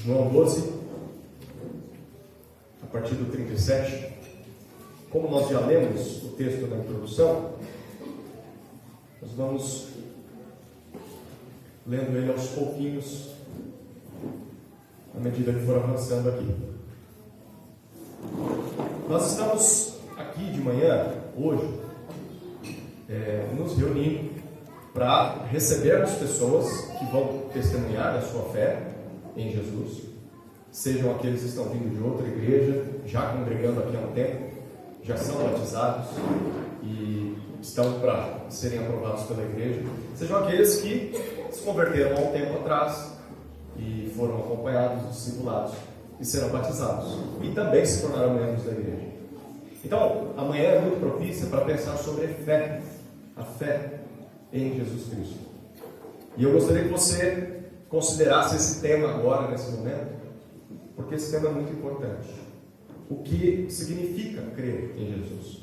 João 12, a partir do 37. Como nós já lemos o texto da introdução, nós vamos lendo ele aos pouquinhos, à medida que for avançando aqui. Nós estamos aqui de manhã, hoje, nos reunindo para recebermos pessoas que vão testemunhar a sua fé em Jesus, sejam aqueles que estão vindo de outra igreja, já congregando aqui há um tempo, já são batizados e estão para serem aprovados pela igreja, sejam aqueles que se converteram há um tempo atrás e foram acompanhados, discipulados e serão batizados e também se tornaram membros da igreja. Então, amanhã é muito propícia para pensar sobre a fé em Jesus Cristo. E eu gostaria que você considerasse esse tema agora, nesse momento, porque esse tema é muito importante. O que significa crer em Jesus?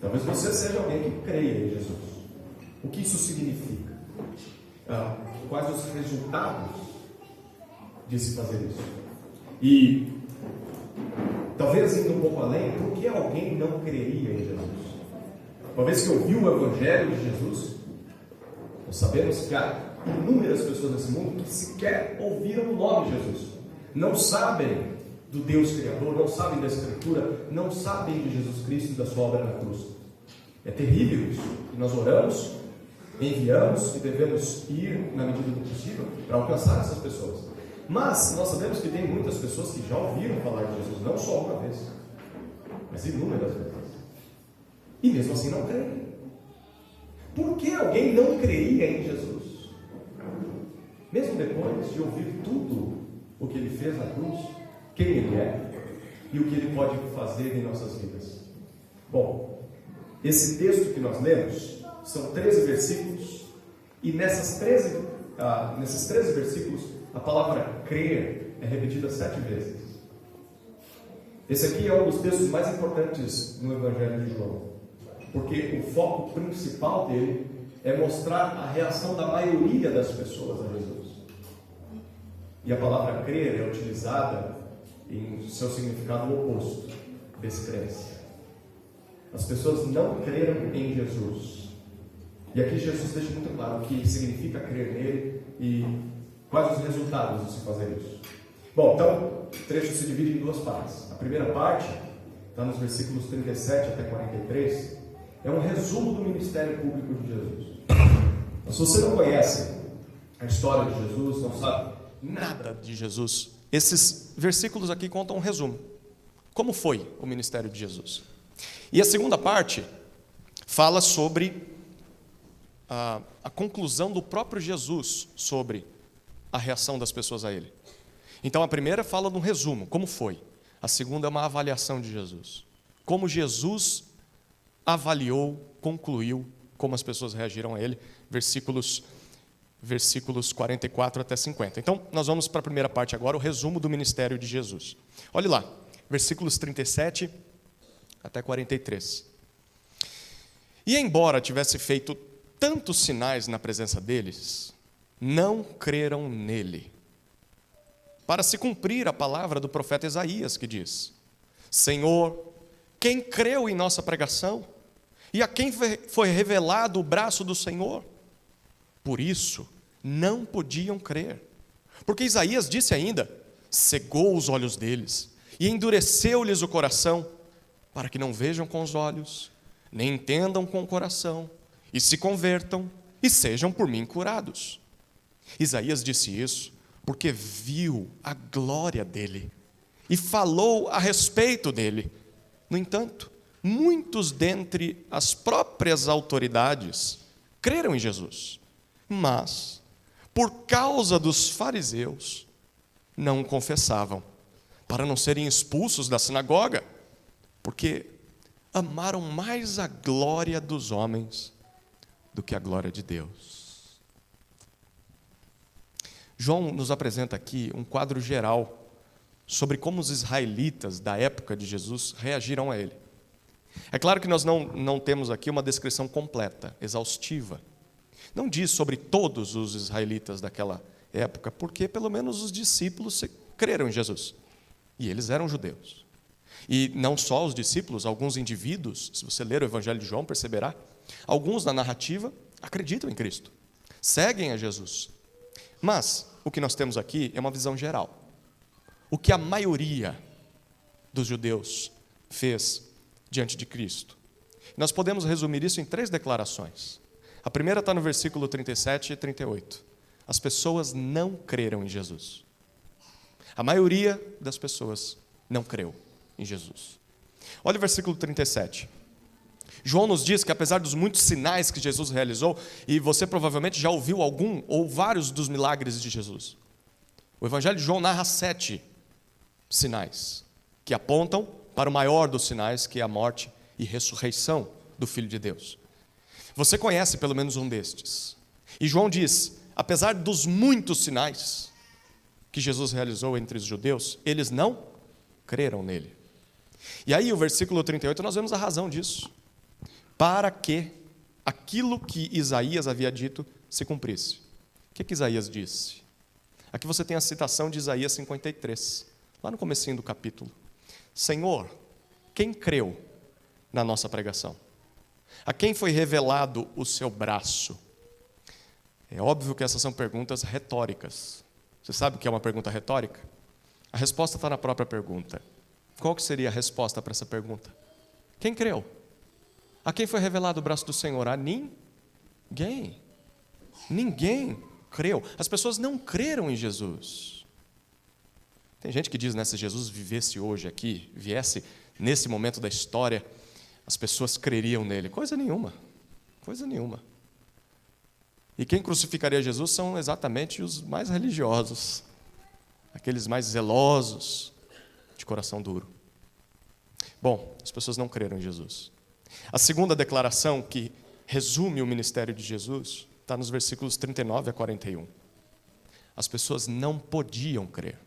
Talvez você seja alguém que creia em Jesus. O que isso significa? Quais os resultados de se fazer isso? E talvez indo um pouco além, por que alguém não creria em Jesus? Uma vez que ouviu o Evangelho de Jesus, nós sabemos que há inúmeras pessoas nesse mundo que sequer ouviram o nome de Jesus, não sabem do Deus Criador, não sabem da Escritura, não sabem de Jesus Cristo e da sua obra na cruz. É terrível isso. E nós oramos, enviamos e devemos ir na medida do possível para alcançar essas pessoas. Mas nós sabemos que tem muitas pessoas que já ouviram falar de Jesus, não só uma vez, mas inúmeras vezes. E mesmo assim não creem. Por que alguém não creria em Jesus? Mesmo depois de ouvir tudo o que ele fez na cruz, quem ele é e o que ele pode fazer em nossas vidas. Bom, esse texto que nós lemos são 13 versículos, e nesses 13 versículos a palavra crer é repetida 7 vezes. Esse aqui é um dos textos mais importantes no Evangelho de João, porque o foco principal dele é mostrar a reação da maioria das pessoas a Jesus. E a palavra crer é utilizada em seu significado oposto, descrença. As pessoas não creram em Jesus. E aqui Jesus deixa muito claro o que significa crer nele e quais os resultados de se fazer isso. Bom, então o trecho se divide em duas partes. A primeira parte está nos versículos 37 até 43. É um resumo do ministério público de Jesus. Mas se você não conhece a história de Jesus, não sabe nada de Jesus, esses versículos aqui contam um resumo. Como foi o ministério de Jesus? E a segunda parte fala sobre a conclusão do próprio Jesus sobre a reação das pessoas a ele. Então a primeira fala de um resumo, como foi. A segunda é uma avaliação de Jesus. Como Jesus avaliou, concluiu, como as pessoas reagiram a ele, versículos 44 até 50. Então, nós vamos para a primeira parte agora, o resumo do ministério de Jesus. Olhe lá, versículos 37 até 43. E embora tivesse feito tantos sinais na presença deles, não creram nele. Para se cumprir a palavra do profeta Isaías, que diz: Senhor, quem creu em nossa pregação? E a quem foi revelado o braço do Senhor? Por isso, não podiam crer. Porque Isaías disse ainda: cegou os olhos deles e endureceu-lhes o coração, para que não vejam com os olhos, nem entendam com o coração, e se convertam e sejam por mim curados. Isaías disse isso porque viu a glória dele e falou a respeito dele. No entanto, muitos dentre as próprias autoridades creram em Jesus, mas, por causa dos fariseus, não o confessavam, para não serem expulsos da sinagoga, porque amaram mais a glória dos homens do que a glória de Deus. João nos apresenta aqui um quadro geral sobre como os israelitas da época de Jesus reagiram a ele. É claro que nós não temos aqui uma descrição completa, exaustiva. Não diz sobre todos os israelitas daquela época, porque pelo menos os discípulos creram em Jesus. E eles eram judeus. E não só os discípulos, alguns indivíduos, se você ler o Evangelho de João, perceberá, alguns na narrativa acreditam em Cristo, seguem a Jesus. Mas o que nós temos aqui é uma visão geral. O que a maioria dos judeus fez diante de Cristo. Nós podemos resumir isso em 3 declarações. A primeira está no versículo 37 e 38. As pessoas não creram em Jesus. A maioria das pessoas não creu em Jesus. Olha o versículo 37. João nos diz que apesar dos muitos sinais que Jesus realizou, e você provavelmente já ouviu algum ou vários dos milagres de Jesus, o Evangelho de João narra 7 sinais que apontam para o maior dos sinais, que é a morte e ressurreição do Filho de Deus. Você conhece pelo menos um destes. E João diz, apesar dos muitos sinais que Jesus realizou entre os judeus, eles não creram nele. E aí o versículo 38, nós vemos a razão disso. Para que aquilo que Isaías havia dito se cumprisse. O que Isaías disse? Aqui você tem a citação de Isaías 53, lá no comecinho do capítulo. Senhor, quem creu na nossa pregação? A quem foi revelado o seu braço? É óbvio que essas são perguntas retóricas. Você sabe o que é uma pergunta retórica? A resposta está na própria pergunta. Qual que seria a resposta para essa pergunta? Quem creu? A quem foi revelado o braço do Senhor? A ninguém. Ninguém creu. As pessoas não creram em Jesus. Tem gente que diz, né, se Jesus vivesse hoje aqui, viesse nesse momento da história, as pessoas creriam nele. Coisa nenhuma. Coisa nenhuma. E quem crucificaria Jesus são exatamente os mais religiosos, aqueles mais zelosos, de coração duro. Bom, as pessoas não creram em Jesus. A segunda declaração que resume o ministério de Jesus está nos versículos 39 a 41. As pessoas não podiam crer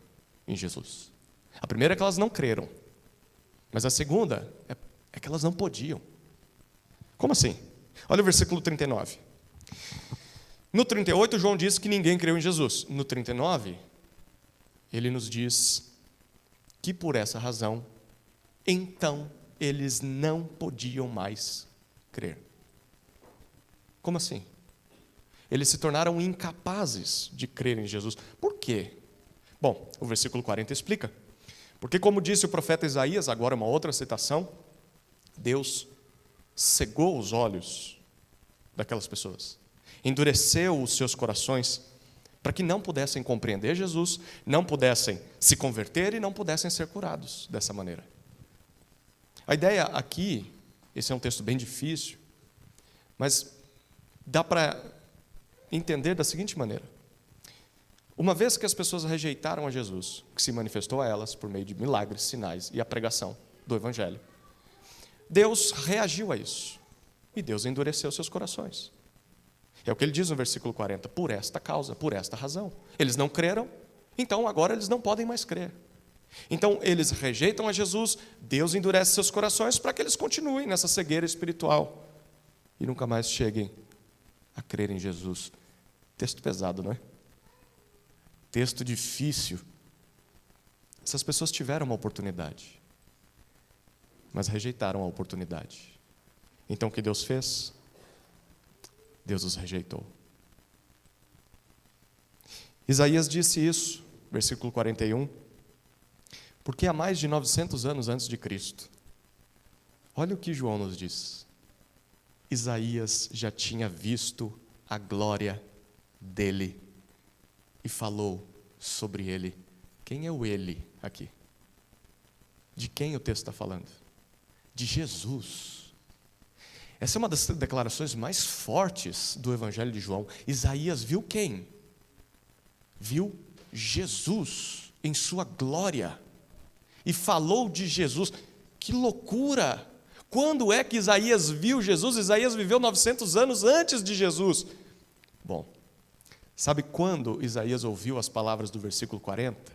em Jesus. A primeira é que elas não creram, mas a segunda é que elas não podiam. Como assim? Olha o versículo 39. No 38, João diz que ninguém creu em Jesus. No 39, ele nos diz que por essa razão, então, eles não podiam mais crer. Como assim? Eles se tornaram incapazes de crer em Jesus. Por quê? Bom, o versículo 40 explica. Porque, como disse o profeta Isaías, agora uma outra citação, Deus cegou os olhos daquelas pessoas, endureceu os seus corações, para que não pudessem compreender Jesus, não pudessem se converter e não pudessem ser curados dessa maneira. A ideia aqui, esse é um texto bem difícil, mas dá para entender da seguinte maneira. Uma vez que as pessoas rejeitaram a Jesus, que se manifestou a elas por meio de milagres, sinais e a pregação do Evangelho, Deus reagiu a isso, e Deus endureceu seus corações. É o que ele diz no versículo 40, por esta causa, por esta razão. Eles não creram, então agora eles não podem mais crer. Então eles rejeitam a Jesus, Deus endurece seus corações para que eles continuem nessa cegueira espiritual e nunca mais cheguem a crer em Jesus. Texto pesado, não é? Texto difícil. Essas pessoas tiveram uma oportunidade, mas rejeitaram a oportunidade. Então o que Deus fez? Deus os rejeitou. Isaías disse isso, versículo 41, porque há mais de 900 anos antes de Cristo. Olha o que João nos diz. Isaías já tinha visto a glória dele e falou sobre ele. Quem é o ele aqui? De quem o texto está falando? De Jesus. Essa é uma das declarações mais fortes do Evangelho de João. Isaías viu quem? Viu Jesus em sua glória. E falou de Jesus. Que loucura! Quando é que Isaías viu Jesus? Isaías viveu 900 anos antes de Jesus. Bom, sabe quando Isaías ouviu as palavras do versículo 40?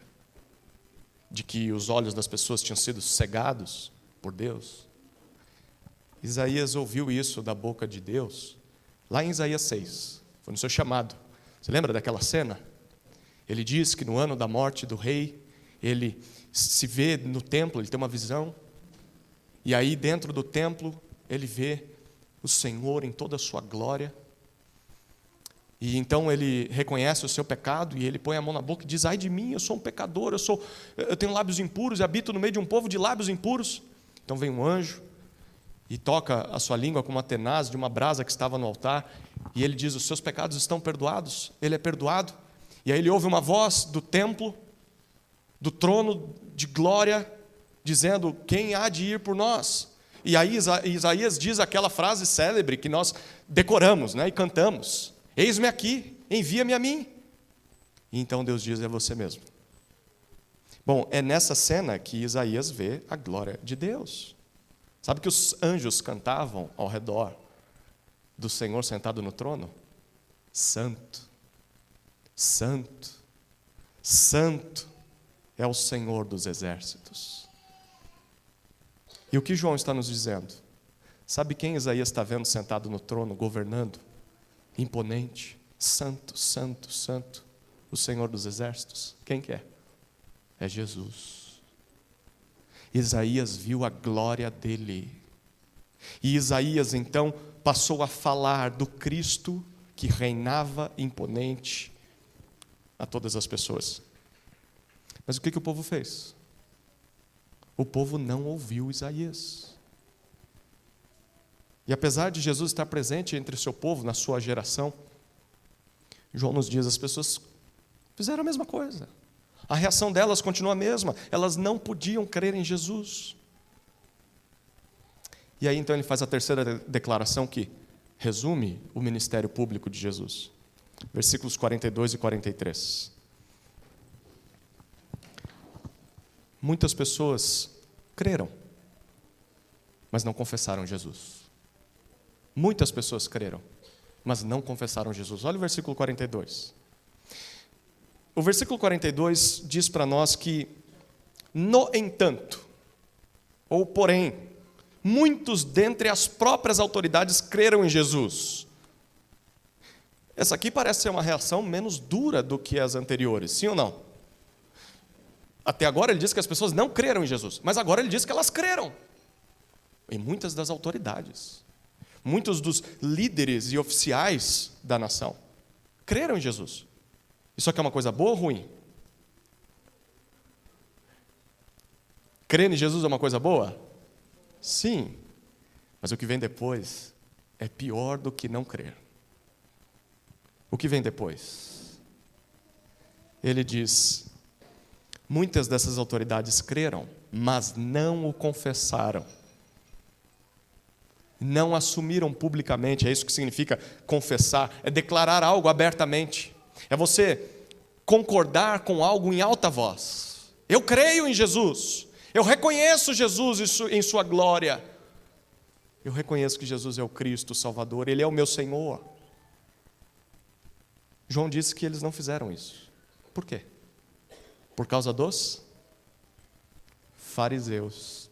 De que os olhos das pessoas tinham sido cegados por Deus? Isaías ouviu isso da boca de Deus, lá em Isaías 6, foi no seu chamado. Você lembra daquela cena? Ele diz que no ano da morte do rei, ele se vê no templo, ele tem uma visão, e aí dentro do templo ele vê o Senhor em toda a sua glória, e então ele reconhece o seu pecado, e ele põe a mão na boca e diz: ai de mim, eu sou um pecador, eu tenho lábios impuros, e habito no meio de um povo de lábios impuros. Então vem um anjo, e toca a sua língua com uma tenaz de uma brasa que estava no altar, e ele diz: os seus pecados estão perdoados. Ele é perdoado, e aí ele ouve uma voz do templo, do trono de glória, dizendo: quem há de ir por nós? E aí Isaías diz aquela frase célebre que nós decoramos, né, e cantamos: eis-me aqui, envia-me a mim. E então Deus diz: é você mesmo. Bom, é nessa cena que Isaías vê a glória de Deus. Sabe que os anjos cantavam ao redor do Senhor sentado no trono? Santo, santo, santo é o Senhor dos exércitos. E o que João está nos dizendo? Sabe quem Isaías está vendo sentado no trono, governando? Imponente, santo, santo, santo, o Senhor dos exércitos. Quem que é? É Jesus. Isaías viu a glória dele. E Isaías então passou a falar do Cristo que reinava imponente a todas as pessoas. Mas o que o povo fez? O povo não ouviu Isaías. E apesar de Jesus estar presente entre o seu povo, na sua geração, João nos diz: as pessoas fizeram a mesma coisa. A reação delas continua a mesma. Elas não podiam crer em Jesus. E aí então ele faz a terceira declaração que resume o ministério público de Jesus. Versículos 42 e 43. Muitas pessoas creram, mas não confessaram Jesus. Muitas pessoas creram, mas não confessaram Jesus. Olha o versículo 42. O versículo 42 diz para nós que, no entanto, ou porém, muitos dentre as próprias autoridades creram em Jesus. Essa aqui parece ser uma reação menos dura do que as anteriores, sim ou não? Até agora ele diz que as pessoas não creram em Jesus, mas agora ele diz que elas creram. E muitas das autoridades, muitos dos líderes e oficiais da nação creram em Jesus. Isso aqui é uma coisa boa ou ruim? Crer em Jesus é uma coisa boa? Sim. Mas o que vem depois é pior do que não crer. O que vem depois? Ele diz: muitas dessas autoridades creram, mas não o confessaram. Não assumiram publicamente. É isso que significa confessar. É declarar algo abertamente. É você concordar com algo em alta voz. Eu creio em Jesus. Eu reconheço Jesus em sua glória. Eu reconheço que Jesus é o Cristo, o Salvador. Ele é o meu Senhor. João disse que eles não fizeram isso. Por quê? Por causa dos fariseus.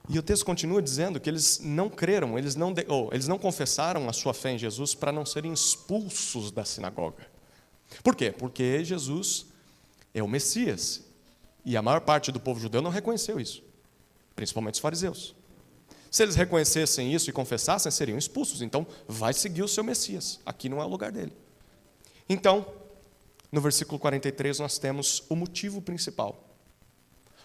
E o texto continua dizendo que eles não creram, eles não confessaram a sua fé em Jesus para não serem expulsos da sinagoga. Por quê? Porque Jesus é o Messias. E a maior parte do povo judeu não reconheceu isso, principalmente os fariseus. Se eles reconhecessem isso e confessassem, seriam expulsos. Então, vai seguir o seu Messias. Aqui não é o lugar dele. Então, no versículo 43, nós temos o motivo principal.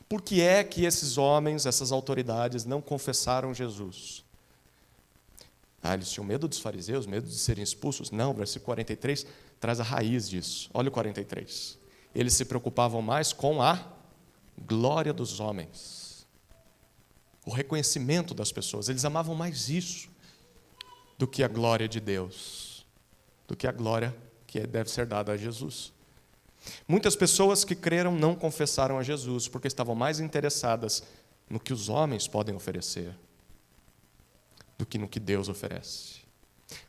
Por que é que esses homens, essas autoridades, não confessaram Jesus? Eles tinham medo dos fariseus, medo de serem expulsos? Não, o versículo 43 traz a raiz disso. Olha o 43. Eles se preocupavam mais com a glória dos homens, o reconhecimento das pessoas. Eles amavam mais isso do que a glória de Deus, do que a glória que deve ser dada a Jesus. Muitas pessoas que creram não confessaram a Jesus porque estavam mais interessadas no que os homens podem oferecer do que no que Deus oferece.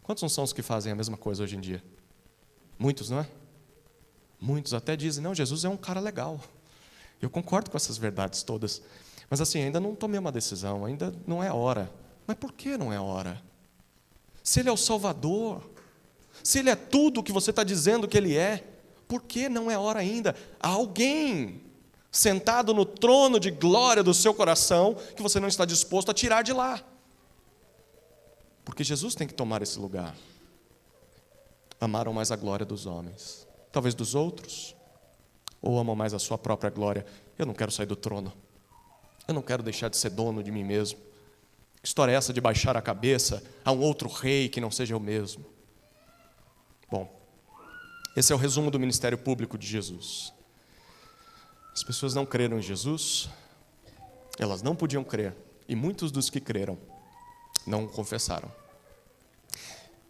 Quantos não são os que fazem a mesma coisa hoje em dia? Muitos, não é? Muitos até dizem: não, Jesus é um cara legal. Eu concordo com essas verdades todas, mas assim, ainda não tomei uma decisão, ainda não é hora. Mas por que não é hora? Se Ele é o Salvador, se Ele é tudo o que você está dizendo que Ele é, por que não é hora ainda? Há alguém sentado no trono de glória do seu coração que você não está disposto a tirar de lá. Porque Jesus tem que tomar esse lugar. Amaram mais a glória dos homens, talvez dos outros, ou amam mais a sua própria glória. Eu não quero sair do trono. Eu não quero deixar de ser dono de mim mesmo. Que história é essa de baixar a cabeça a um outro rei que não seja eu mesmo? Bom, esse é o resumo do ministério público de Jesus. As pessoas não creram em Jesus, elas não podiam crer, e muitos dos que creram não o confessaram.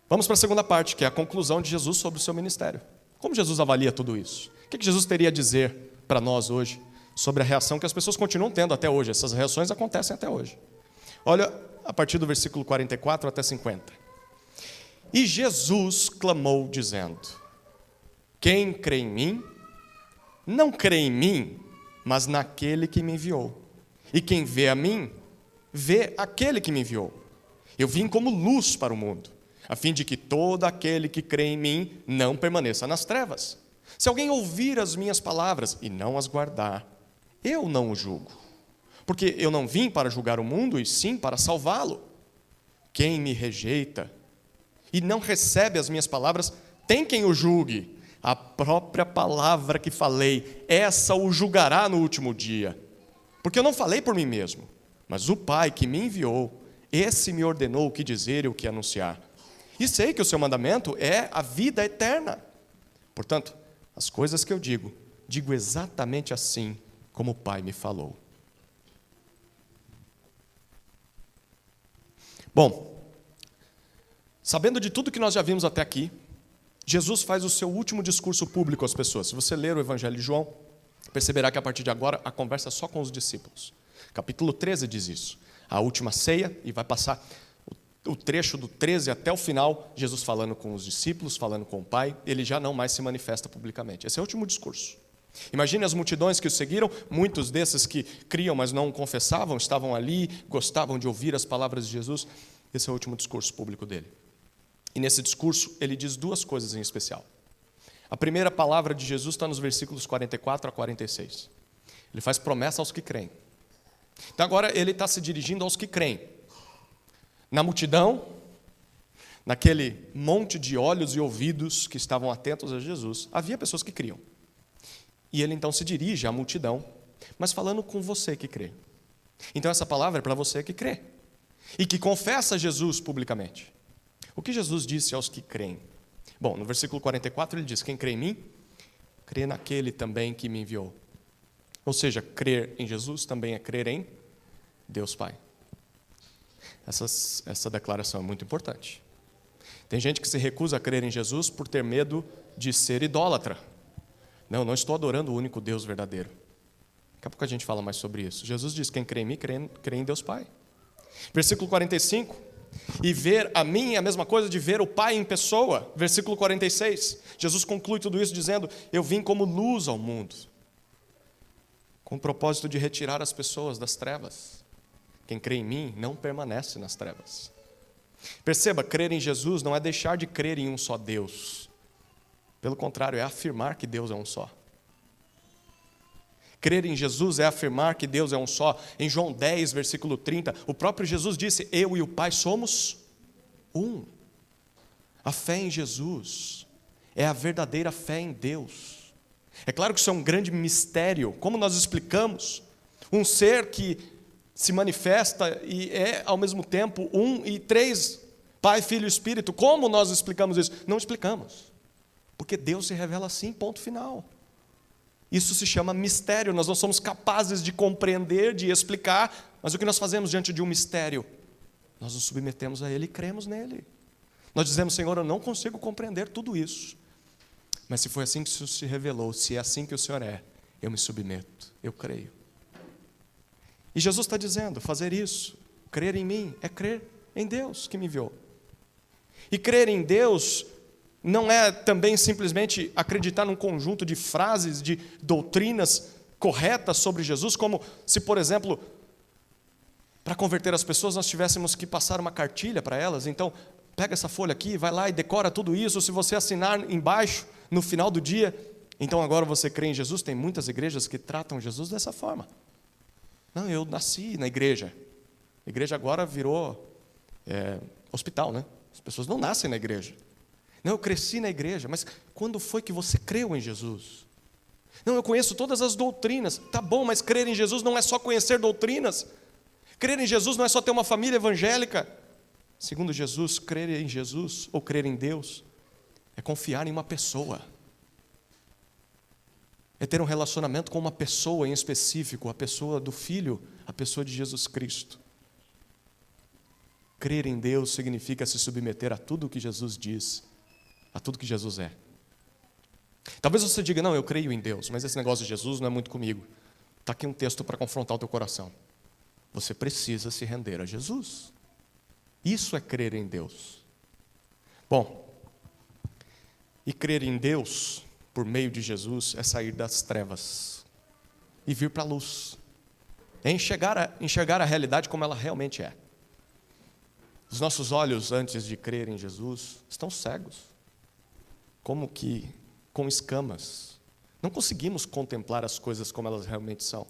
Vamos para a segunda parte, que é a conclusão de Jesus sobre o seu ministério. Como Jesus avalia tudo isso? O que Jesus teria a dizer para nós hoje sobre a reação que as pessoas continuam tendo até hoje? Essas reações acontecem até hoje. Olha, a partir do versículo 44 até 50. E Jesus clamou dizendo: quem crê em mim, não crê em mim, mas naquele que me enviou. E quem vê a mim, vê aquele que me enviou. Eu vim como luz para o mundo, a fim de que todo aquele que crê em mim não permaneça nas trevas. Se alguém ouvir as minhas palavras e não as guardar, eu não o julgo. Porque eu não vim para julgar o mundo, e sim para salvá-lo. Quem me rejeita e não recebe as minhas palavras, tem quem o julgue. A própria palavra que falei, essa o julgará no último dia. Porque eu não falei por mim mesmo, mas o Pai que me enviou, esse me ordenou o que dizer e o que anunciar. E sei que o seu mandamento é a vida eterna. Portanto, as coisas que eu digo exatamente assim como o Pai me falou. Bom, sabendo de tudo que nós já vimos até aqui, Jesus faz o seu último discurso público às pessoas. Se você ler o Evangelho de João, perceberá que a partir de agora a conversa é só com os discípulos. Capítulo 13 diz isso. A última ceia, e vai passar o trecho do 13 até o final, Jesus falando com os discípulos, falando com o Pai, ele já não mais se manifesta publicamente. Esse é o último discurso. Imagine as multidões que o seguiram, muitos desses que criam, mas não o confessavam, estavam ali, gostavam de ouvir as palavras de Jesus. Esse é o último discurso público dele. E nesse discurso, ele diz duas coisas em especial. A primeira palavra de Jesus está nos versículos 44 a 46. Ele faz promessa aos que creem. Então agora ele está se dirigindo aos que creem. Na multidão, naquele monte de olhos e ouvidos que estavam atentos a Jesus, havia pessoas que criam. E ele então se dirige à multidão, mas falando com você que crê. Então essa palavra é para você que crê e que confessa Jesus publicamente. O que Jesus disse aos que creem? Bom, no versículo 44 ele diz: quem crê em mim, crê naquele também que me enviou. Ou seja, crer em Jesus também é crer em Deus Pai. Essa declaração é muito importante. Tem gente que se recusa a crer em Jesus por ter medo de ser idólatra. Não estou adorando o único Deus verdadeiro. Daqui a pouco a gente fala mais sobre isso. Jesus diz: quem crê em mim, crê em Deus Pai. Versículo 45. E ver a mim é a mesma coisa de ver o Pai em pessoa. Versículo 46. Jesus conclui tudo isso dizendo: eu vim como luz ao mundo, com o propósito de retirar as pessoas das trevas. Quem crê em mim não permanece nas trevas. Perceba, crer em Jesus não é deixar de crer em um só Deus. Pelo contrário, é afirmar que Deus é um só. Crer em Jesus é afirmar que Deus é um só. Em João 10, versículo 30, o próprio Jesus disse: eu e o Pai somos um. A fé em Jesus é a verdadeira fé em Deus. É claro que isso é um grande mistério. Como nós explicamos? Um ser que se manifesta e é ao mesmo tempo um e três, Pai, Filho e Espírito. Como nós explicamos isso? Não explicamos. Porque Deus se revela assim, ponto final. Isso se chama mistério. Nós não somos capazes de compreender, de explicar, mas o que nós fazemos diante de um mistério? Nós nos submetemos a Ele e cremos nele. Nós dizemos: Senhor, eu não consigo compreender tudo isso, mas se foi assim que isso se revelou, se é assim que o Senhor é, eu me submeto, eu creio. E Jesus está dizendo: fazer isso, crer em mim, é crer em Deus que me enviou. E crer em Deus não é também simplesmente acreditar num conjunto de frases, de doutrinas corretas sobre Jesus, como se, por exemplo, para converter as pessoas nós tivéssemos que passar uma cartilha para elas. Então, pega essa folha aqui, vai lá e decora tudo isso. Se você assinar embaixo, no final do dia, Então agora você crê em Jesus? Tem muitas igrejas que tratam Jesus dessa forma. Não, eu nasci na igreja. A igreja agora virou hospital, né? As pessoas não nascem na igreja. Não, eu cresci na igreja, mas quando foi que você creu em Jesus? Não, eu conheço todas as doutrinas. Tá bom, mas crer em Jesus não é só conhecer doutrinas. Crer em Jesus não é só ter uma família evangélica. Segundo Jesus, crer em Jesus ou crer em Deus é confiar em uma pessoa. É ter um relacionamento com uma pessoa em específico, a pessoa do Filho, a pessoa de Jesus Cristo. Crer em Deus significa se submeter a tudo o que Jesus diz, a tudo que Jesus é. Talvez você diga, não, eu creio em Deus, mas esse negócio de Jesus não é muito comigo. Está aqui um texto para confrontar o teu coração. Você precisa se render a Jesus. Isso é crer em Deus. Bom, e crer em Deus, por meio de Jesus, é sair das trevas e vir para a luz. É enxergar a realidade como ela realmente é. Os nossos olhos, antes de crer em Jesus, estão cegos, como que com escamas. Não conseguimos contemplar as coisas como elas realmente são.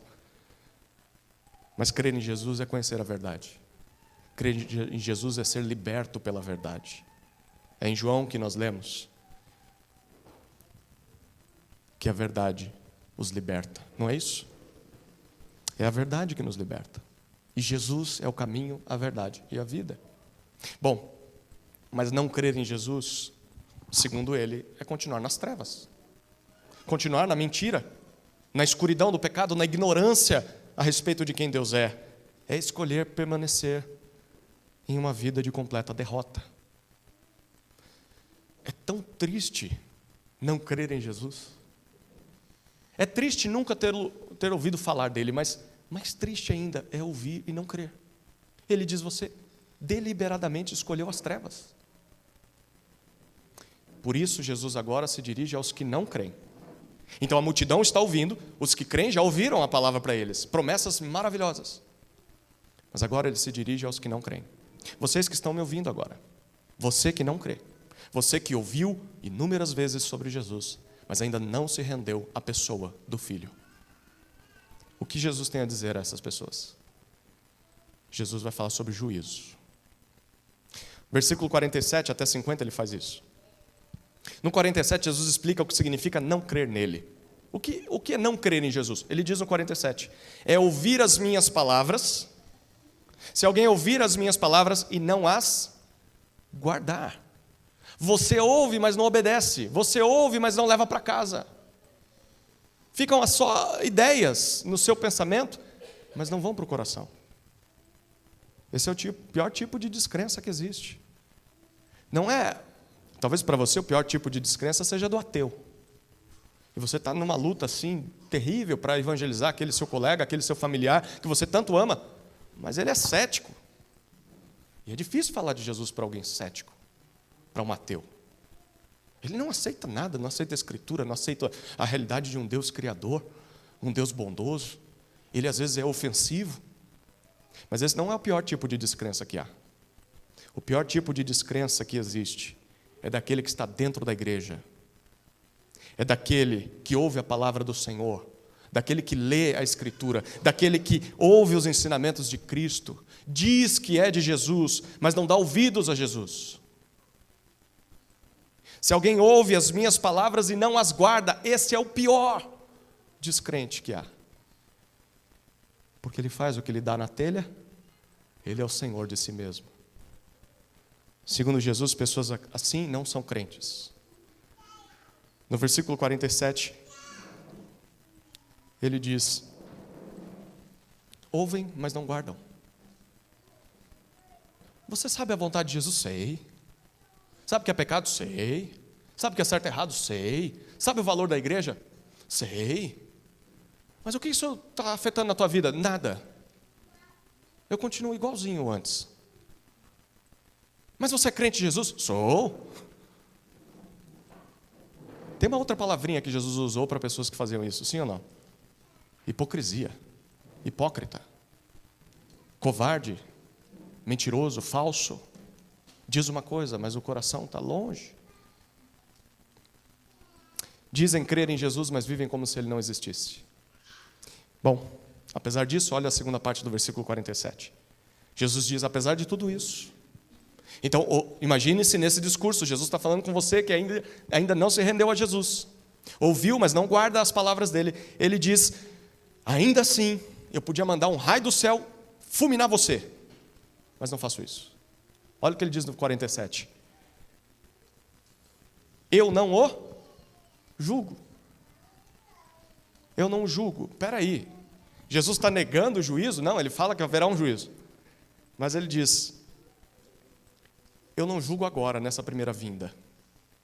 Mas crer em Jesus é conhecer a verdade. Crer em Jesus é ser liberto pela verdade. É em João que nós lemos que a verdade os liberta. Não é isso? É a verdade que nos liberta. E Jesus é o caminho, a verdade e a vida. Bom, mas não crer em Jesus, segundo ele, é continuar nas trevas. Continuar na mentira, na escuridão do pecado, na ignorância a respeito de quem Deus é. É escolher permanecer em uma vida de completa derrota. É tão triste não crer em Jesus. É triste nunca ter ouvido falar dele, mas mais triste ainda é ouvir e não crer. Ele diz, você deliberadamente escolheu as trevas. Por isso, Jesus agora se dirige aos que não creem. Então a multidão está ouvindo, os que creem já ouviram a palavra para eles, promessas maravilhosas. Mas agora ele se dirige aos que não creem. Vocês que estão me ouvindo agora, você que não crê, você que ouviu inúmeras vezes sobre Jesus, mas ainda não se rendeu à pessoa do Filho. O que Jesus tem a dizer a essas pessoas? Jesus vai falar sobre juízo. Versículo 47 até 50 ele faz isso. No 47, Jesus explica o que significa não crer nele. O que é não crer em Jesus? Ele diz no 47, é ouvir as minhas palavras. Se alguém ouvir as minhas palavras e não as guardar. Você ouve, mas não obedece. Você ouve, mas não leva para casa. Ficam só ideias no seu pensamento, mas não vão para o coração. Esse é o pior tipo de descrença que existe. Não é, talvez para você o pior tipo de descrença seja do ateu. E você está numa luta assim, terrível para evangelizar aquele seu colega, aquele seu familiar, que você tanto ama, mas ele é cético. E é difícil falar de Jesus para alguém cético, para um ateu. Ele não aceita nada, não aceita a Escritura, não aceita a realidade de um Deus criador, um Deus bondoso. Ele às vezes é ofensivo. Mas esse não é o pior tipo de descrença que há. O pior tipo de descrença que existe é daquele que está dentro da igreja. É daquele que ouve a palavra do Senhor, daquele que lê a Escritura, daquele que ouve os ensinamentos de Cristo, diz que é de Jesus, mas não dá ouvidos a Jesus. Se alguém ouve as minhas palavras e não as guarda, esse é o pior descrente que há. Porque ele faz o que lhe dá na telha, ele é o Senhor de si mesmo. Segundo Jesus, pessoas assim não são crentes. No versículo 47, ele diz, ouvem, mas não guardam. Você sabe a vontade de Jesus? Sei. Sabe o que é pecado? Sei. Sabe o que é certo e errado? Sei. Sabe o valor da igreja? Sei. Mas o que isso está afetando na tua vida? Nada. Eu continuo igualzinho antes. Mas você é crente em Jesus? Sou. Tem uma outra palavrinha que Jesus usou para pessoas que faziam isso, sim ou não? Hipocrisia. Hipócrita. Covarde. Mentiroso, falso. Diz uma coisa, mas o coração está longe. Dizem crer em Jesus, mas vivem como se ele não existisse. Bom, apesar disso, olha a segunda parte do versículo 47. Jesus diz, apesar de tudo isso. Então, imagine-se nesse discurso, Jesus está falando com você que ainda não se rendeu a Jesus. Ouviu, mas não guarda as palavras dele. Ele diz, ainda assim, eu podia mandar um raio do céu fulminar você, mas não faço isso. Olha o que ele diz no 47. Eu não o julgo. Eu não julgo. Espera aí. Jesus está negando o juízo? Não, ele fala que haverá um juízo. Mas ele diz, eu não julgo agora, nessa primeira vinda.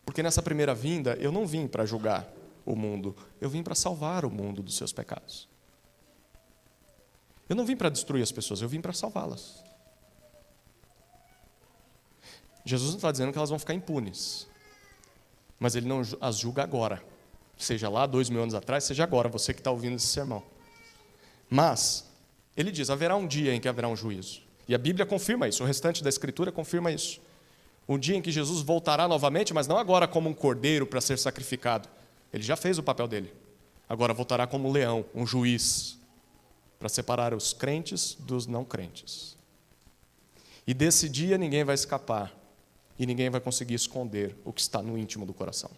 Porque nessa primeira vinda, eu não vim para julgar o mundo. Eu vim para salvar o mundo dos seus pecados. Eu não vim para destruir as pessoas, eu vim para salvá-las. Jesus não está dizendo que elas vão ficar impunes. Mas ele não as julga agora. Seja lá 2000 anos atrás, seja agora, você que está ouvindo esse sermão. Mas, ele diz, haverá um dia em que haverá um juízo. E a Bíblia confirma isso, o restante da Escritura confirma isso. Um dia em que Jesus voltará novamente, mas não agora como um cordeiro para ser sacrificado. Ele já fez o papel dele. Agora voltará como um leão, um juiz, para separar os crentes dos não crentes. E desse dia ninguém vai escapar. E ninguém vai conseguir esconder o que está no íntimo do coração.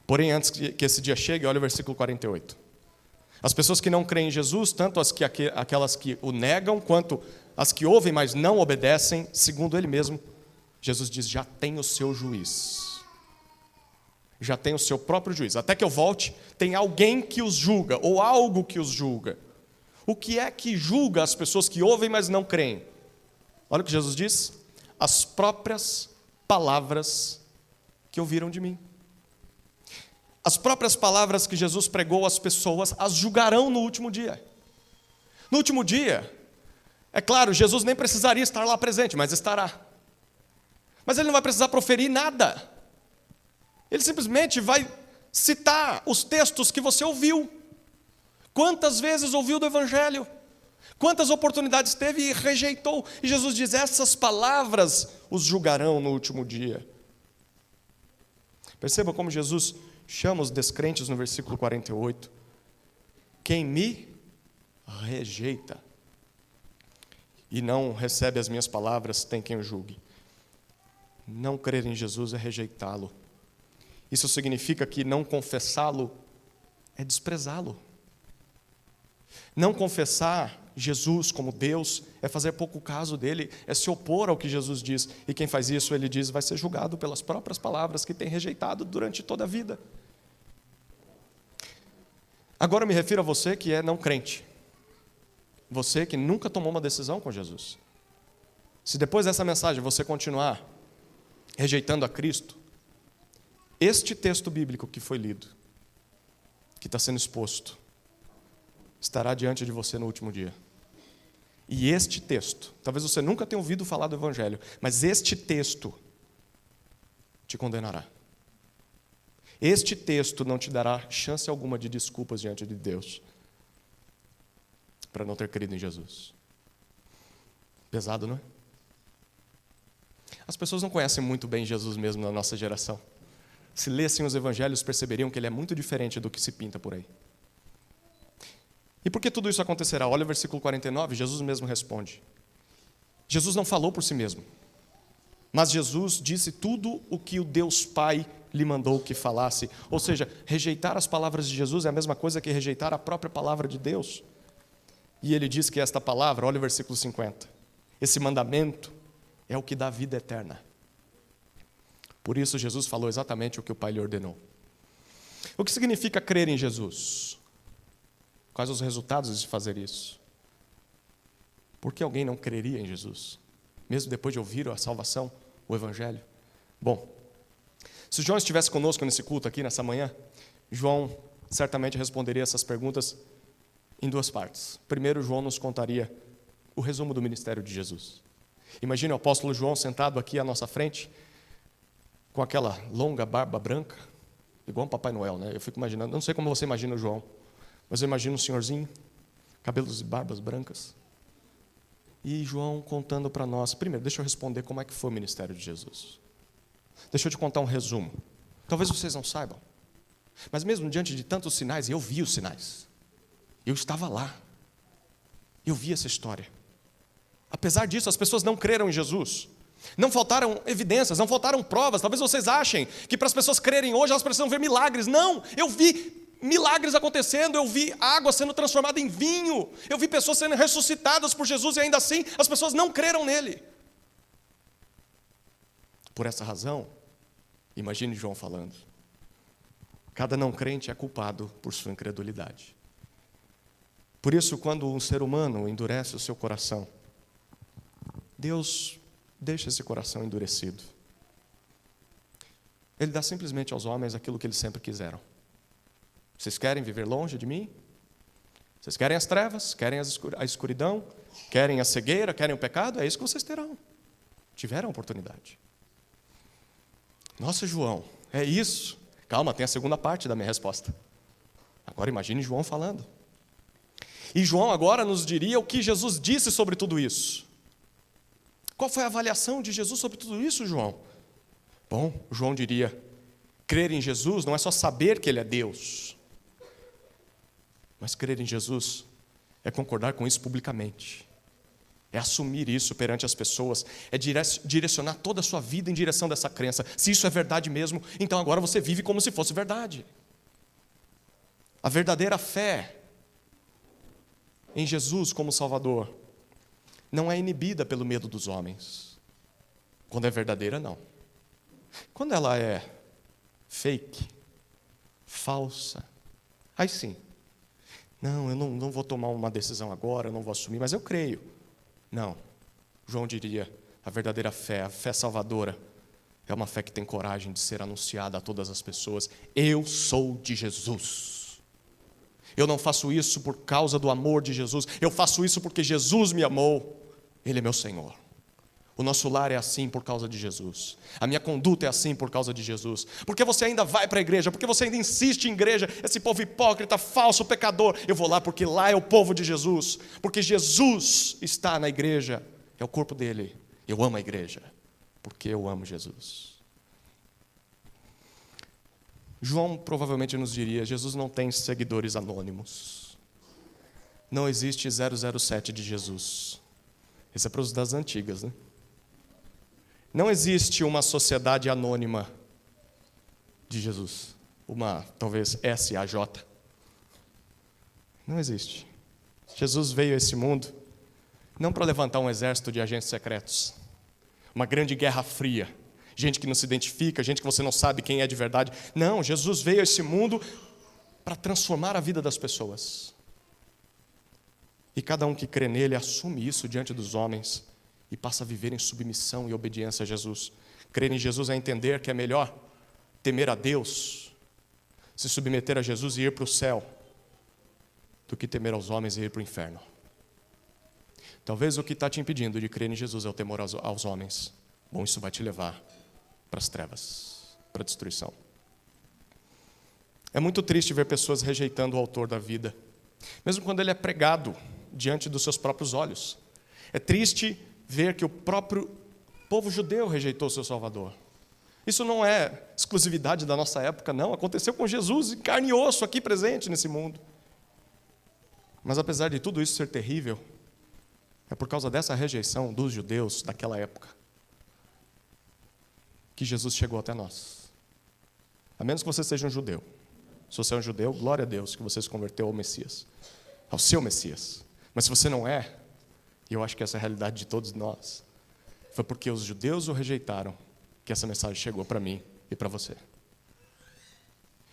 Porém, antes que esse dia chegue, olha o versículo 48. As pessoas que não creem em Jesus, tanto aquelas que o negam, quanto as que ouvem, mas não obedecem, segundo ele mesmo, Jesus diz, já tem o seu juiz. Já tem o seu próprio juiz. Até que eu volte, tem alguém que os julga, ou algo que os julga. O que é que julga as pessoas que ouvem, mas não creem? Olha o que Jesus diz. As próprias palavras que ouviram de mim. As próprias palavras que Jesus pregou às pessoas as julgarão no último dia. No último dia, é claro, Jesus nem precisaria estar lá presente, mas estará. Mas ele não vai precisar proferir nada. Ele simplesmente vai citar os textos que você ouviu. Quantas vezes ouviu do Evangelho? Quantas oportunidades teve e rejeitou? E Jesus diz, essas palavras os julgarão no último dia. Perceba como Jesus chama os descrentes no versículo 48. Quem me rejeita e não recebe as minhas palavras, tem quem o julgue. Não crer em Jesus é rejeitá-lo. Isso significa que não confessá-lo é desprezá-lo. Não confessar Jesus como Deus é fazer pouco caso dele, é se opor ao que Jesus diz. E quem faz isso, ele diz, vai ser julgado pelas próprias palavras que tem rejeitado durante toda a vida. Agora eu me refiro a você que é não crente. Você que nunca tomou uma decisão com Jesus. Se depois dessa mensagem você continuar rejeitando a Cristo, este texto bíblico que foi lido, que está sendo exposto, estará diante de você no último dia. E este texto, talvez você nunca tenha ouvido falar do Evangelho, mas este texto te condenará. Este texto não te dará chance alguma de desculpas diante de Deus para não ter crido em Jesus. Pesado, não é? As pessoas não conhecem muito bem Jesus mesmo na nossa geração. Se lessem os evangelhos, perceberiam que ele é muito diferente do que se pinta por aí. E por que tudo isso acontecerá? Olha o versículo 49, Jesus mesmo responde. Jesus não falou por si mesmo, mas Jesus disse tudo o que o Deus Pai lhe mandou que falasse. Ou seja, rejeitar as palavras de Jesus é a mesma coisa que rejeitar a própria palavra de Deus. E ele diz que esta palavra, olha o versículo 50, esse mandamento é o que dá vida eterna. Por isso Jesus falou exatamente o que o Pai lhe ordenou. O que significa crer em Jesus? Quais os resultados de fazer isso? Por que alguém não creria em Jesus? Mesmo depois de ouvir a salvação, o Evangelho? Bom, se João estivesse conosco nesse culto aqui, nessa manhã, João certamente responderia essas perguntas em duas partes. Primeiro, João nos contaria o resumo do ministério de Jesus. Imagine o apóstolo João sentado aqui à nossa frente, com aquela longa barba branca, igual um Papai Noel, né? Eu fico imaginando, não sei como você imagina o João, mas eu imagino um senhorzinho, cabelos e barbas brancas. E João contando para nós. Primeiro, deixa eu responder como é que foi o ministério de Jesus. Deixa eu te contar um resumo. Talvez vocês não saibam, mas mesmo diante de tantos sinais, eu vi os sinais. Eu estava lá. Eu vi essa história. Apesar disso, as pessoas não creram em Jesus. Não faltaram evidências, não faltaram provas. Talvez vocês achem que para as pessoas crerem hoje, elas precisam ver milagres. Não, eu vi milagres acontecendo, eu vi água sendo transformada em vinho, eu vi pessoas sendo ressuscitadas por Jesus e ainda assim as pessoas não creram nele. Por essa razão, imagine João falando, cada não crente é culpado por sua incredulidade. Por isso, quando um ser humano endurece o seu coração, Deus deixa esse coração endurecido. Ele dá simplesmente aos homens aquilo que eles sempre quiseram. Vocês querem viver longe de mim? Vocês querem as trevas? Querem a escuridão? Querem a cegueira? Querem o pecado? É isso que vocês terão. Tiveram a oportunidade. Nossa, João, é isso? Calma, tem a segunda parte da minha resposta. Agora imagine João falando. E João agora nos diria o que Jesus disse sobre tudo isso. Qual foi a avaliação de Jesus sobre tudo isso, João? Bom, João diria, crer em Jesus não é só saber que Ele é Deus, mas crer em Jesus é concordar com isso publicamente, é assumir isso perante as pessoas, é direcionar toda a sua vida em direção dessa crença. Se isso é verdade mesmo, então agora você vive como se fosse verdade. A verdadeira fé em Jesus como Salvador não é inibida pelo medo dos homens. Quando é verdadeira, não. Quando ela é fake, falsa, aí sim. Não, eu não vou tomar uma decisão agora, eu não vou assumir, mas eu creio. Não. João diria, a verdadeira fé, a fé salvadora, é uma fé que tem coragem de ser anunciada a todas as pessoas. Eu sou de Jesus. Eu não faço isso por causa do amor de Jesus, eu faço isso porque Jesus me amou. Ele é meu Senhor. O nosso lar é assim por causa de Jesus. A minha conduta é assim por causa de Jesus. Porque você ainda vai para a igreja, porque você ainda insiste em igreja, esse povo hipócrita, falso, pecador. Eu vou lá porque lá é o povo de Jesus. Porque Jesus está na igreja, é o corpo dele. Eu amo a igreja, porque eu amo Jesus. João provavelmente nos diria, Jesus não tem seguidores anônimos. Não existe 007 de Jesus. Esse é para os das antigas, né? Não existe uma sociedade anônima de Jesus. Uma, talvez, SAJ. Não existe. Jesus veio a esse mundo não para levantar um exército de agentes secretos. Uma grande guerra fria. Gente que não se identifica, gente que você não sabe quem é de verdade. Não, Jesus veio a esse mundo para transformar a vida das pessoas. E cada um que crê nele assume isso diante dos homens e passa a viver em submissão e obediência a Jesus. Crer em Jesus é entender que é melhor temer a Deus, se submeter a Jesus e ir para o céu, do que temer aos homens e ir para o inferno. Talvez o que está te impedindo de crer em Jesus é o temor aos homens. Bom, isso vai te levar para as trevas, para a destruição. É muito triste ver pessoas rejeitando o autor da vida, mesmo quando ele é pregado diante dos seus próprios olhos. É triste ver que o próprio povo judeu rejeitou o seu Salvador. Isso não é exclusividade da nossa época, não. Aconteceu com Jesus, em carne e osso, aqui presente nesse mundo. Mas apesar de tudo isso ser terrível, é por causa dessa rejeição dos judeus daquela época que Jesus chegou até nós. A menos que você seja um judeu. Se você é um judeu, glória a Deus que você se converteu ao Messias, ao seu Messias. Mas se você não é, e eu acho que essa é a realidade de todos nós, foi porque os judeus o rejeitaram que essa mensagem chegou para mim e para você.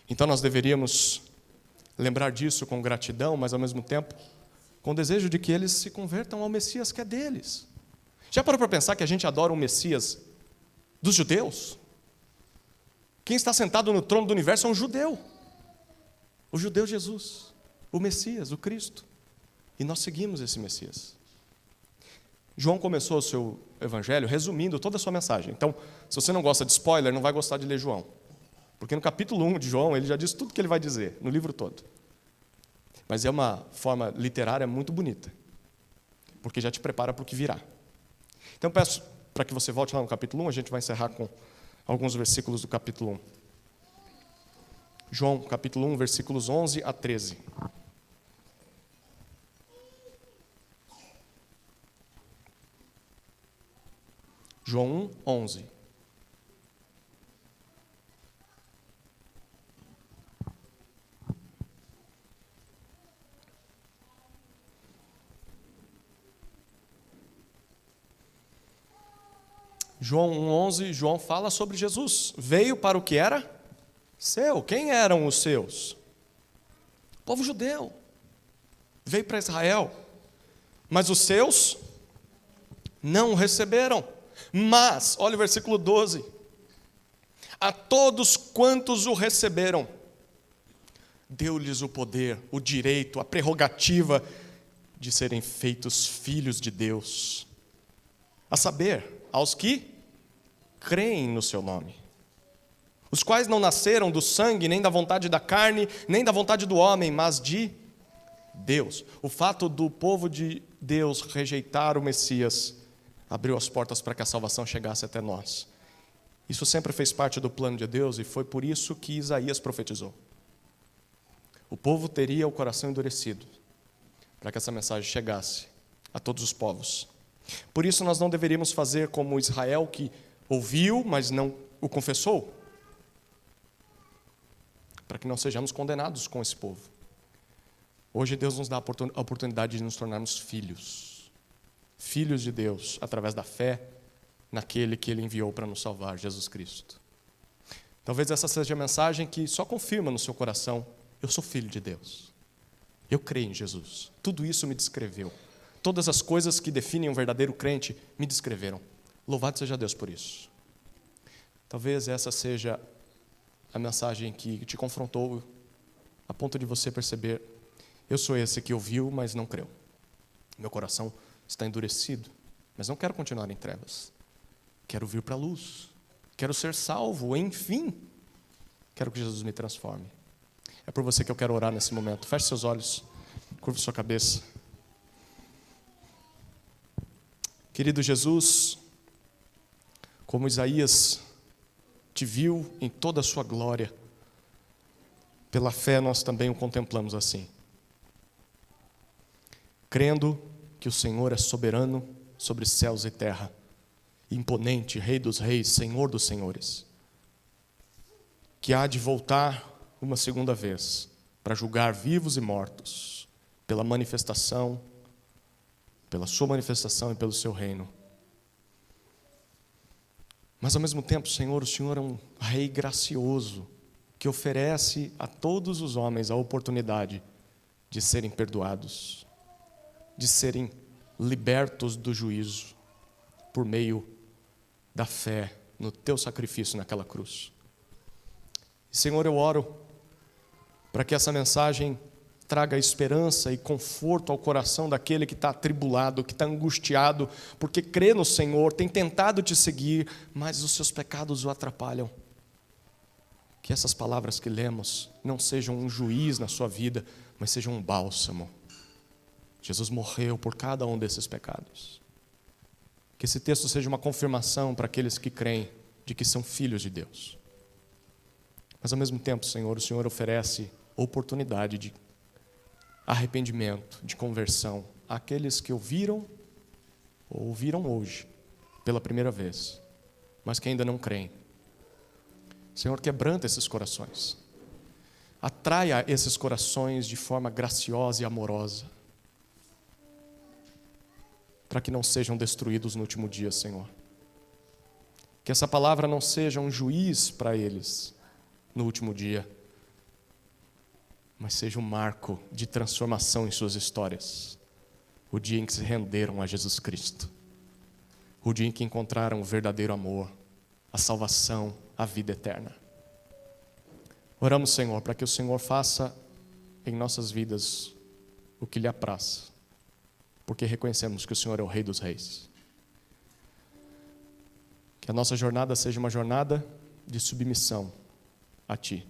Então nós deveríamos lembrar disso com gratidão, mas ao mesmo tempo com o desejo de que eles se convertam ao Messias que é deles. Já parou para pensar que a gente adora o Messias dos judeus? Quem está sentado no trono do universo é um judeu. O judeu Jesus, o Messias, o Cristo. E nós seguimos esse Messias. João começou o seu evangelho resumindo toda a sua mensagem. Então, se você não gosta de spoiler, não vai gostar de ler João. Porque no capítulo 1 de João, ele já diz tudo o que ele vai dizer, no livro todo. Mas é uma forma literária muito bonita, porque já te prepara para o que virá. Então, peço para que você volte lá no capítulo 1, a gente vai encerrar com alguns versículos do capítulo 1. João, capítulo 1, versículos 11 a 13. João 1, 11. João 1,11, João fala sobre Jesus. Veio para o que era seu. Quem eram os seus? O povo judeu. Veio para Israel. Mas os seus não o receberam. Mas, olha o versículo 12. A todos quantos o receberam, deu-lhes o poder, o direito, a prerrogativa de serem feitos filhos de Deus. A saber, aos que creem no seu nome, os quais não nasceram do sangue, nem da vontade da carne, nem da vontade do homem, mas de Deus. O fato do povo de Deus rejeitar o Messias abriu as portas para que a salvação chegasse até nós. Isso sempre fez parte do plano de Deus e foi por isso que Isaías profetizou. O povo teria o coração endurecido para que essa mensagem chegasse a todos os povos. Por isso nós não deveríamos fazer como Israel, que ouviu, mas não o confessou, para que não sejamos condenados com esse povo. Hoje Deus nos dá a oportunidade de nos tornarmos filhos de Deus, através da fé naquele que Ele enviou para nos salvar, Jesus Cristo. Talvez essa seja a mensagem que só confirma no seu coração: eu sou filho de Deus, eu creio em Jesus, tudo isso me descreveu. Todas as coisas que definem um verdadeiro crente me descreveram. Louvado seja Deus por isso. Talvez essa seja a mensagem que te confrontou a ponto de você perceber: eu sou esse que ouviu, mas não creu. Meu coração está endurecido, mas não quero continuar em trevas. Quero vir para a luz. Quero ser salvo, enfim. Quero que Jesus me transforme. É por você que eu quero orar nesse momento. Feche seus olhos, curva sua cabeça. Querido Jesus, como Isaías te viu em toda a sua glória, pela fé nós também o contemplamos assim, crendo que o Senhor é soberano sobre céus e terra, imponente, Rei dos reis, Senhor dos senhores, que há de voltar uma segunda vez para julgar vivos e mortos pela sua manifestação e pelo seu reino. Mas ao mesmo tempo, Senhor, o Senhor é um Rei gracioso que oferece a todos os homens a oportunidade de serem perdoados, de serem libertos do juízo por meio da fé no teu sacrifício naquela cruz. Senhor, eu oro para que essa mensagem traga esperança e conforto ao coração daquele que está atribulado, que está angustiado, porque crê no Senhor, tem tentado te seguir, mas os seus pecados o atrapalham. Que essas palavras que lemos não sejam um juiz na sua vida, mas sejam um bálsamo. Jesus morreu por cada um desses pecados. Que esse texto seja uma confirmação para aqueles que creem de que são filhos de Deus. Mas ao mesmo tempo, Senhor, o Senhor oferece oportunidade de arrependimento, de conversão àqueles que ouviram ou ouviram hoje pela primeira vez, mas que ainda não creem. Senhor, quebranta esses corações. Atraia esses corações de forma graciosa e amorosa, para que não sejam destruídos no último dia, Senhor. Que essa palavra não seja um juiz para eles no último dia, mas seja um marco de transformação em suas histórias. O dia em que se renderam a Jesus Cristo. O dia em que encontraram o verdadeiro amor, a salvação, a vida eterna. Oramos, Senhor, para que o Senhor faça em nossas vidas o que lhe apraz, porque reconhecemos que o Senhor é o Rei dos reis. Que a nossa jornada seja uma jornada de submissão a Ti.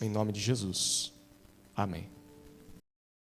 Em nome de Jesus. Amém.